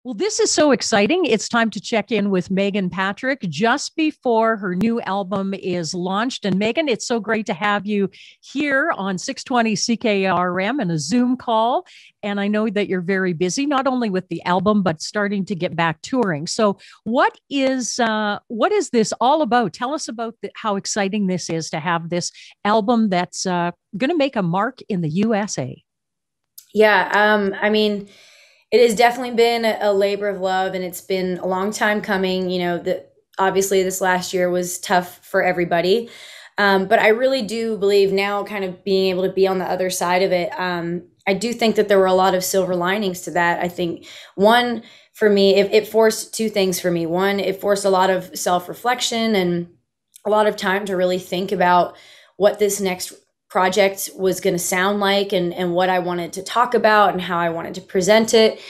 Well, this is so exciting. It's time to check in with Meghan Patrick just before her new album is launched. And Meghan, it's so great to have you here on 620 CKRM and a Zoom call. And I know that you're very busy, not only with the album, but starting to get back touring. So what is this all about? Tell us about how exciting this is to have this album that's going to make a mark in the USA. Yeah, I mean, it has definitely been a labor of love, and it's been a long time coming. Obviously this last year was tough for everybody, but I really do believe now, kind of being able to be on the other side of it. I do think that there were a lot of silver linings to that. I think one for me, it forced two things for me. One, it forced a lot of self reflection and a lot of time to really think about what this next project was going to sound like, and what I wanted to talk about and how I wanted to present it.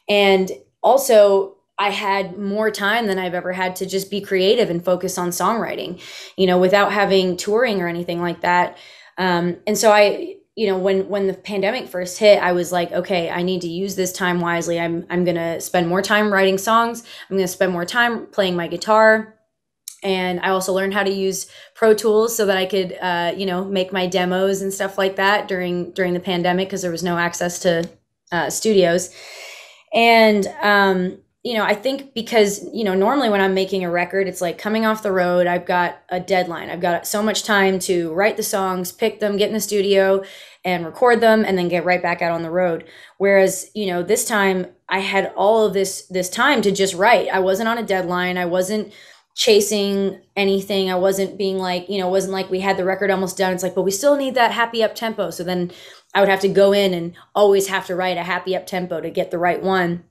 And also, I had more time than I've ever had to just be creative and focus on songwriting, without having touring or anything like that. And so when the pandemic first hit, I was like, okay, I need to use this time wisely. I'm going to spend more time writing songs. I'm going to spend more time playing my guitar. And I also learned how to use Pro Tools so that I could, make my demos and stuff like that during the pandemic, because there was no access to studios. And I think because normally when I'm making a record, it's like coming off the road. I've got a deadline. I've got so much time to write the songs, pick them, get in the studio, and record them, and then get right back out on the road. Whereas this time I had all of this time to just write. I wasn't on a deadline. I wasn't chasing anything. I wasn't being like, it wasn't like we had the record almost done. It's like, but we still need that happy up tempo. So then I would have to go in and always have to write a happy up tempo to get the right one.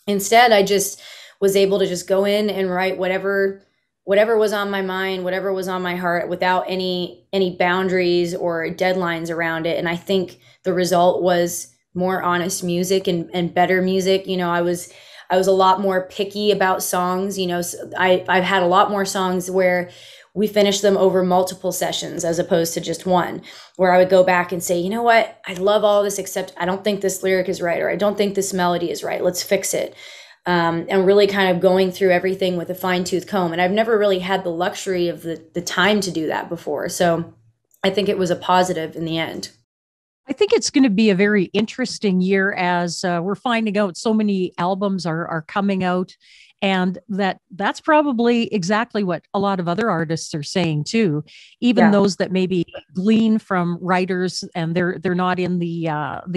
Instead, I just was able to just go in and write whatever was on my mind, whatever was on my heart, without any boundaries or deadlines around it. And I think the result was more honest music and better music. I was a lot more picky about songs. I've had a lot more songs where we finished them over multiple sessions as opposed to just one, where I would go back and say, you know what, I love all this, except I don't think this lyric is right, or I don't think this melody is right. Let's fix it. And really kind of going through everything with a fine tooth comb. And I've never really had the luxury of the time to do that before. So I think it was a positive in the end. I think it's going to be a very interesting year as we're finding out so many albums are coming out, and that's probably exactly what a lot of other artists are saying too. Even Yeah. those that maybe glean from writers and they're not in the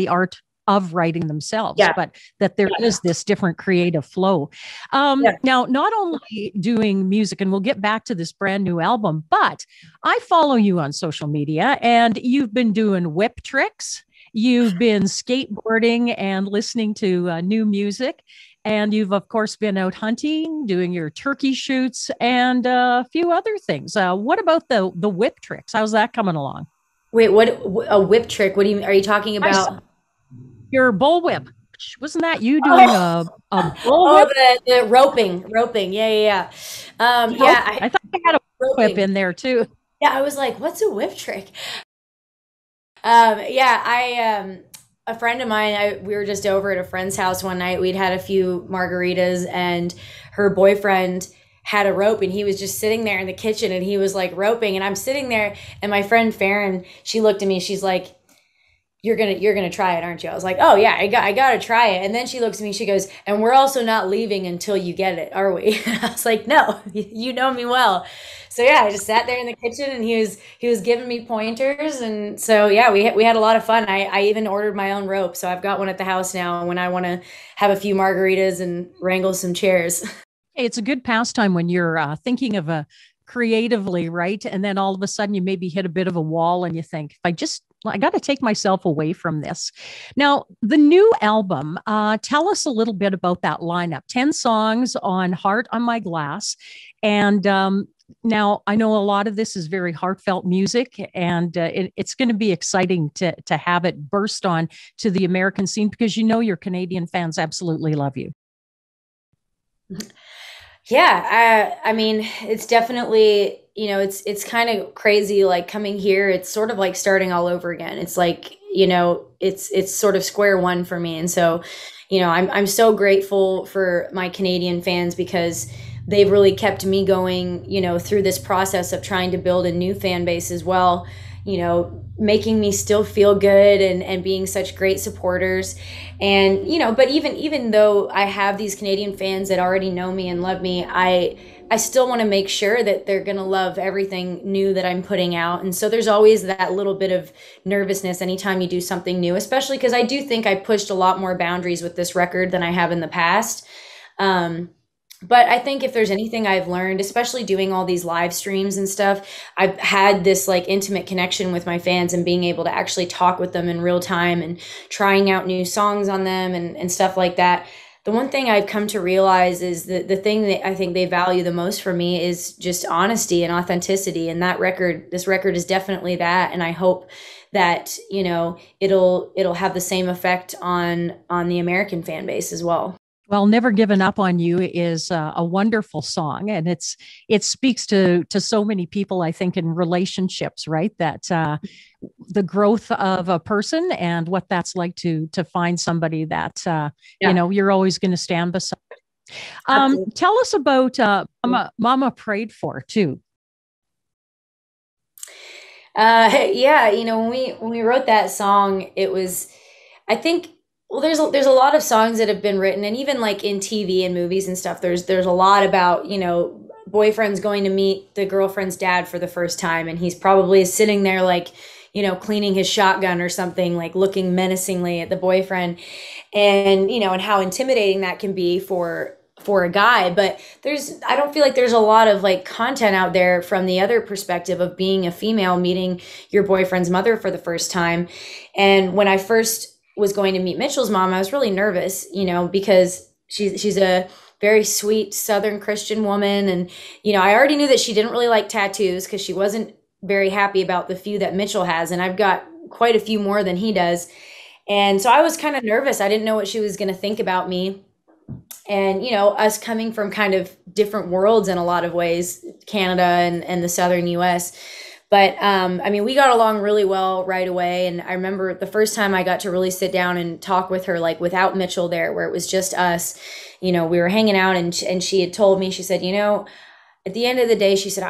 art of writing themselves, Yeah. but that there is this different creative flow. Yeah. Now, not only doing music, and we'll get back to this brand new album, but I follow you on social media and you've been doing whip tricks. You've been skateboarding and listening to new music. And you've, of course, been out hunting, doing your turkey shoots, and a few other things. What about the whip tricks? How's that coming along? Wait, what a whip trick? What are you talking I saw about? your bullwhip. Wasn't that you doing Oh, a oh, bullwhip? the roping. Yeah. Okay, Yeah, I thought I had a whip roping. in there too. Yeah, I was like, what's a whip trick? Yeah, a friend of mine, we were just over at a friend's house one night. We'd had a few margaritas, and her boyfriend had a rope, and he was just sitting there in the kitchen, and he was like roping, and I'm sitting there, and my friend Farron, she looked at me, she's like, you're gonna try it, aren't you? I was like, oh yeah, I gotta try it. And then she looks at me, she goes, and we're also not leaving until you get it, are we? I was like, no, you know me well. So yeah, I just sat there in the kitchen, and he was giving me pointers, and so yeah, we had a lot of fun. I even ordered my own rope, so I've got one at the house now when I want to have a few margaritas and wrangle some chairs. It's a good pastime when you're thinking of a creatively, right? And then all of a sudden you maybe hit a bit of a wall and you think, if I got to take myself away from this. Now, the new album, tell us a little bit about that lineup. 10 songs on Heart on My Glass. And now I know a lot of this is very heartfelt music, and it's going to be exciting to have it burst on to the American scene, because your Canadian fans absolutely love you. Yeah, I mean, it's definitely, it's kind of crazy, like coming here. It's sort of like starting all over again. It's like, it's sort of square one for me. And so, I'm so grateful for my Canadian fans because they've really kept me going, through this process of trying to build a new fan base as well, making me still feel good and being such great supporters. And, but even though I have these Canadian fans that already know me and love me, I still want to make sure that they're going to love everything new that I'm putting out. And so there's always that little bit of nervousness anytime you do something new, especially because I do think I pushed a lot more boundaries with this record than I have in the past. But I think if there's anything I've learned, especially doing all these live streams and stuff, I've had this like intimate connection with my fans and being able to actually talk with them in real time and trying out new songs on them and stuff like that. The one thing I've come to realize is that the thing that I think they value the most for me is just honesty and authenticity. And this record is definitely that. And I hope that, it'll have the same effect on the American fan base as well. Well, Never Given Up on You is a wonderful song, and it speaks to so many people, I think, in relationships, right? That the growth of a person and what that's like to find somebody that you're always going to stand beside. Tell us about Mama Prayed For too. When we wrote that song, it was, I think. Well, there's a lot of songs that have been written, and even like in TV and movies and stuff, there's a lot about, boyfriend's going to meet the girlfriend's dad for the first time, and he's probably sitting there like, cleaning his shotgun or something, like looking menacingly at the boyfriend, and and how intimidating that can be for a guy. But I don't feel like there's a lot of like content out there from the other perspective of being a female meeting your boyfriend's mother for the first time. And when I first was going to meet Mitchell's mom, I was really nervous, because she's a very sweet Southern Christian woman. And, I already knew that she didn't really like tattoos because she wasn't very happy about the few that Mitchell has. And I've got quite a few more than he does. And so I was kind of nervous. I didn't know what she was going to think about me. And, us coming from kind of different worlds in a lot of ways, Canada and the Southern US. But, we got along really well right away. And I remember the first time I got to really sit down and talk with her, like without Mitchell there, where it was just us, we were hanging out, and she had told me, she said, at the end of the day, she said,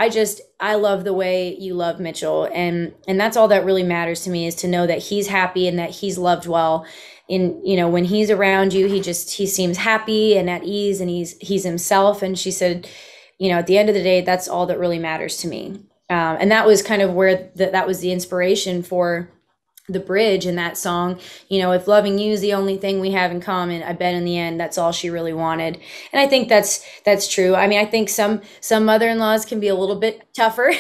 I love the way you love Mitchell. And that's all that really matters to me, is to know that he's happy and that he's loved well. And, when he's around you, he seems happy and at ease, and he's himself. And she said, at the end of the day, that's all that really matters to me. And that was kind of where that was the inspiration for the bridge in that song. If loving you is the only thing we have in common, I bet in the end that's all she really wanted. And I think that's true. I think some mother-in-laws can be a little bit tougher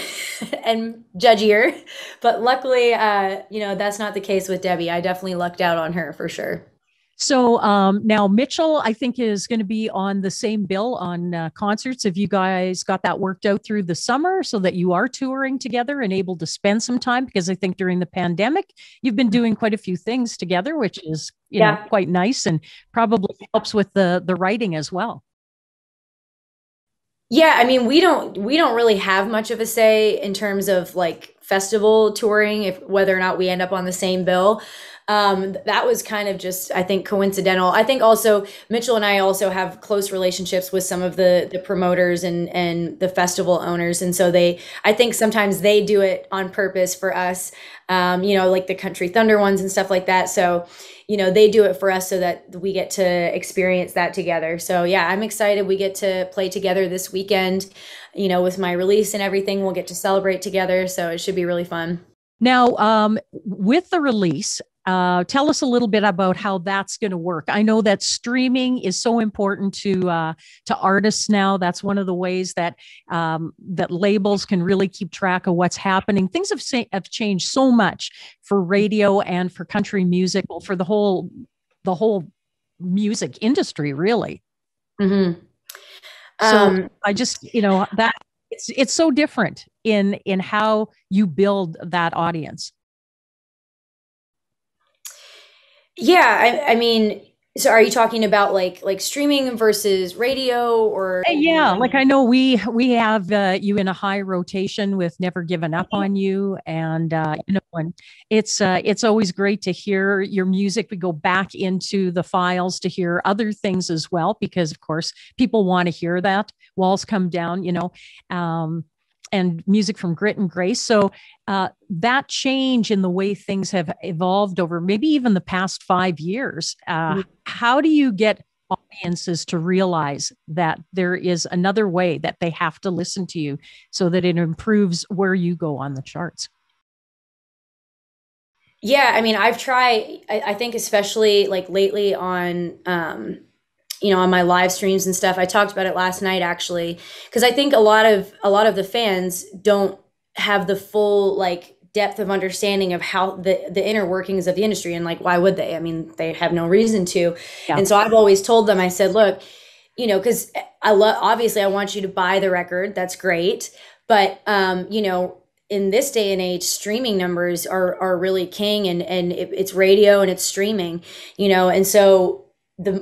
and judgier, but luckily, that's not the case with Debbie. I definitely lucked out on her for sure. So now Mitchell, I think, is going to be on the same bill on concerts. Have you guys got that worked out through the summer so that you are touring together and able to spend some time? Because I think during the pandemic, you've been doing quite a few things together, which is quite nice, and probably helps with the writing as well. Yeah, we don't really have much of a say in terms of like festival touring, if whether or not we end up on the same bill. That was kind of just, I think, coincidental. I think also Mitchell and I also have close relationships with some of the promoters and the festival owners. And so I think sometimes they do it on purpose for us, like the Country Thunder ones and stuff like that. So, they do it for us so that we get to experience that together. So yeah, I'm excited. We get to play together this weekend, with my release and everything. We'll get to celebrate together. So it should be really fun. Now, with the release, tell us a little bit about how that's going to work. I know that streaming is so important to artists now. That's one of the ways that that labels can really keep track of what's happening. Things have changed so much for radio and for country music, well, for the whole music industry, really. Mm-hmm. So I just, that it's so different in how you build that audience. Yeah, So are you talking about like streaming versus radio or Yeah, like I know we have you in a high rotation with Never Given Up on You, and and it's always great to hear your music. We go back into the files to hear other things as well, because of course people want to hear that. Walls Come Down, and music from Grit and Grace. So that change in the way things have evolved over maybe even the past 5 years. How do you get audiences to realize that there is another way that they have to listen to you so that it improves where you go on the charts? Yeah, I mean, I've tried, I think especially like lately on, on my live streams and stuff. I talked about it last night actually, because I think a lot of the fans don't have the full like depth of understanding of how the inner workings of the industry, and like why would they? I mean, they have no reason to. Yeah. And so I've always told them, I said, look, because I love, obviously I want you to buy the record. That's great. But in this day and age, streaming numbers are really king, and it's radio and it's streaming, and so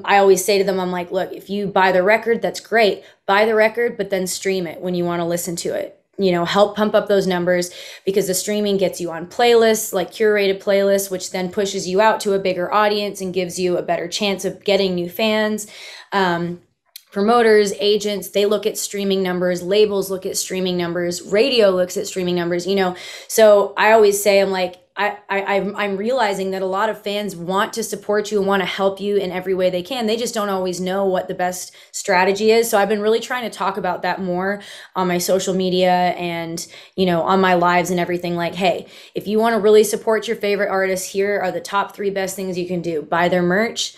I always say to them, I'm like, look, if you buy the record, that's great. Buy the record, but then stream it when you want to listen to it. Help pump up those numbers, because the streaming gets you on playlists, like curated playlists, which then pushes you out to a bigger audience and gives you a better chance of getting new fans. Promoters, agents, they look at streaming numbers, labels look at streaming numbers, radio looks at streaming numbers, So I always say, I'm like, I'm realizing that a lot of fans want to support you and want to help you in every way they can. They just don't always know what the best strategy is. So I've been really trying to talk about that more on my social media and, on my lives and everything. Like, hey, if you want to really support your favorite artists, here are the top 3 best things you can do. Buy their merch,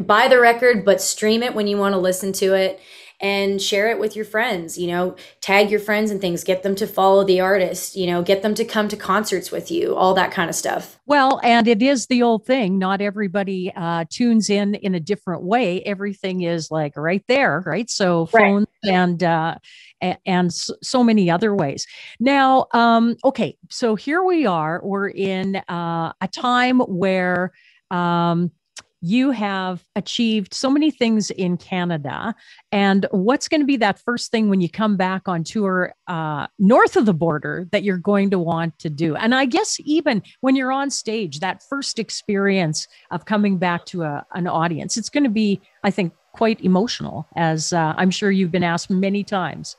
buy the record, but stream it when you want to listen to it, and share it with your friends, tag your friends and things, get them to follow the artist, get them to come to concerts with you, all that kind of stuff. Well, and it is the old thing. Not everybody tunes in a different way. Everything is like right there, right? So Right. phones and so many other ways. Now, okay, so here we are. We're in a time where you have achieved so many things in Canada. And what's going to be that first thing when you come back on tour north of the border that you're going to want to do? And I guess even when you're on stage, that first experience of coming back to an audience, it's going to be, I think, quite emotional, as I'm sure you've been asked many times.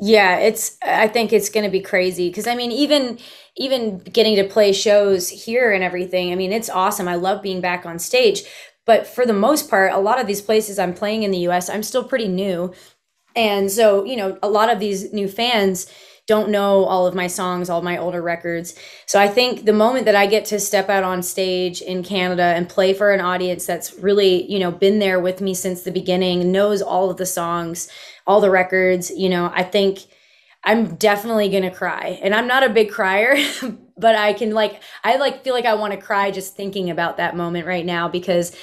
Yeah, I think it's going to be crazy, because I mean, even getting to play shows here and everything, I mean, it's awesome. I love being back on stage. But for the most part, a lot of these places I'm playing in the US, I'm still pretty new. And so, a lot of these new fans don't know all of my songs, all my older records. So I think the moment that I get to step out on stage in Canada and play for an audience that's really, been there with me since the beginning, knows all of the songs, all the records, I think I'm definitely going to cry. And I'm not a big crier, but I feel like I want to cry just thinking about that moment right now, because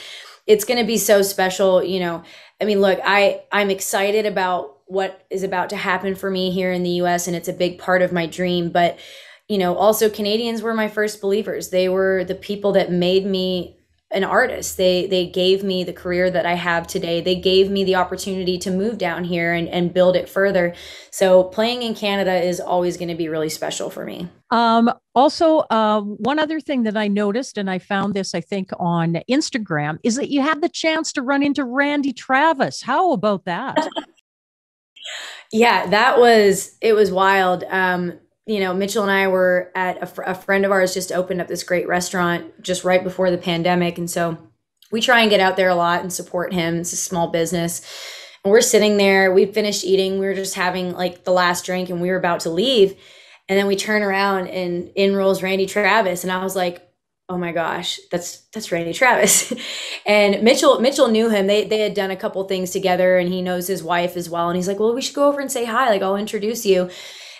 it's going to be so special. I mean, look, I'm excited about what is about to happen for me here in the US, and it's a big part of my dream. But, also Canadians were my first believers. They were the people that made me an artist. They gave me the career that I have today. They gave me the opportunity to move down here and build it further. So playing in Canada is always going to be really special for me. Also, one other thing that I noticed, and I found this, I think, on Instagram, is that you had the chance to run into Randy Travis. How about that? Yeah, it was wild. Mitchell and I were at a friend of ours just opened up this great restaurant just right before the pandemic. And so we try and get out there a lot and support him. It's a small business. And we're sitting there, we finished eating. We were just having like the last drink and we were about to leave. And then we turn around and in rolls Randy Travis. And I was like, oh my gosh, that's Randy Travis. And Mitchell knew him. They had done a couple things together, and he knows his wife as well. And he's like, well, we should go over and say hi. Like, I'll introduce you.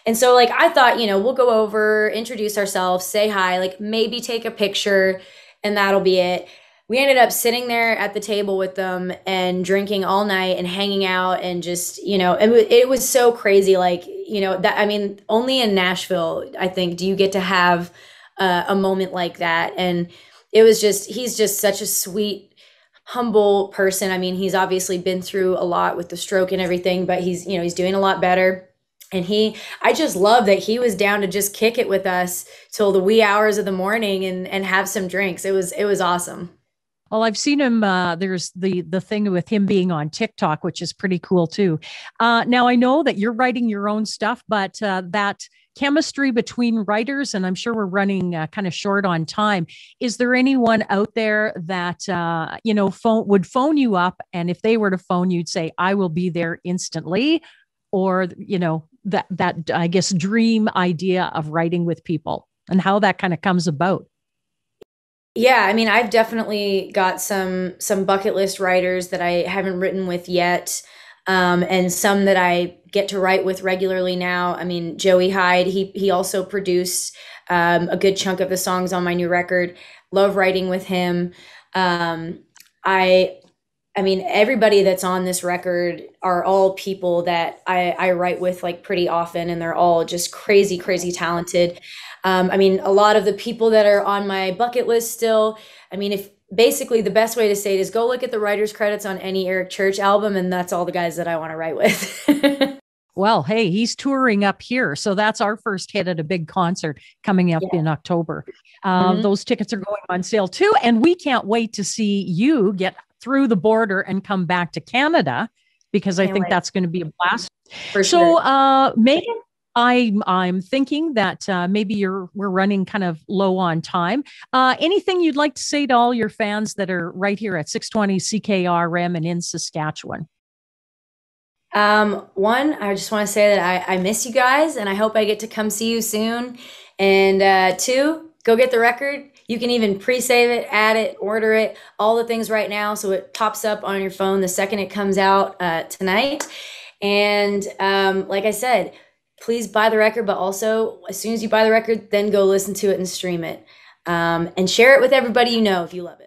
And so like I thought, we'll go over, introduce ourselves, say hi, like maybe take a picture, and that'll be it. We ended up sitting there at the table with them and drinking all night and hanging out, and just, it was so crazy. Like, that, I mean, only in Nashville, I think, do you get to have a moment like that. And it was just, he's just such a sweet, humble person. I mean, he's obviously been through a lot with the stroke and everything, but he's, you know, he's doing a lot better. And I just love that he was down to just kick it with us till the wee hours of the morning and have some drinks. It was awesome. Well, I've seen him. There's the thing with him being on TikTok, which is pretty cool too. Now I know that you're writing your own stuff, but that chemistry between writers, and I'm sure we're running kind of short on time. Is there anyone out there that would phone you up, and if they were to phone, you'd say, "I will be there instantly," or that I guess dream idea of writing with people and how that kind of comes about? Yeah, I mean, I've definitely got some bucket list writers that I haven't written with yet, and some that I get to write with regularly now. I mean, Joey Hyde, he also produced a good chunk of the songs on my new record. Love writing with him. I I mean, everybody that's on this record are all people that I write with like pretty often, and they're all just crazy, crazy talented. I mean, a lot of the people that are on my bucket list still, I mean, if basically the best way to say it is go look at the writer's credits on any Eric Church album, and that's all the guys that I want to write with. Well, hey, he's touring up here. So that's our first hit at a big concert coming up Yeah. in October. Mhm. Those tickets are going on sale too. And we can't wait to see you get through the border and come back to Canada because I Can't think wait. that's going to be a blast. For So, sure. Megan, I'm thinking that maybe we're running kind of low on time. Anything you'd like to say to all your fans that are right here at 620 CKRM and in Saskatchewan? One, I just want to say that I miss you guys and I hope I get to come see you soon. And two, go get the record. You can even pre-save it, add it, order it, all the things right now. So it pops up on your phone the second it comes out tonight. And like I said, please buy the record, but also as soon as you buy the record, then go listen to it and stream it. And share it with everybody you know if you love it.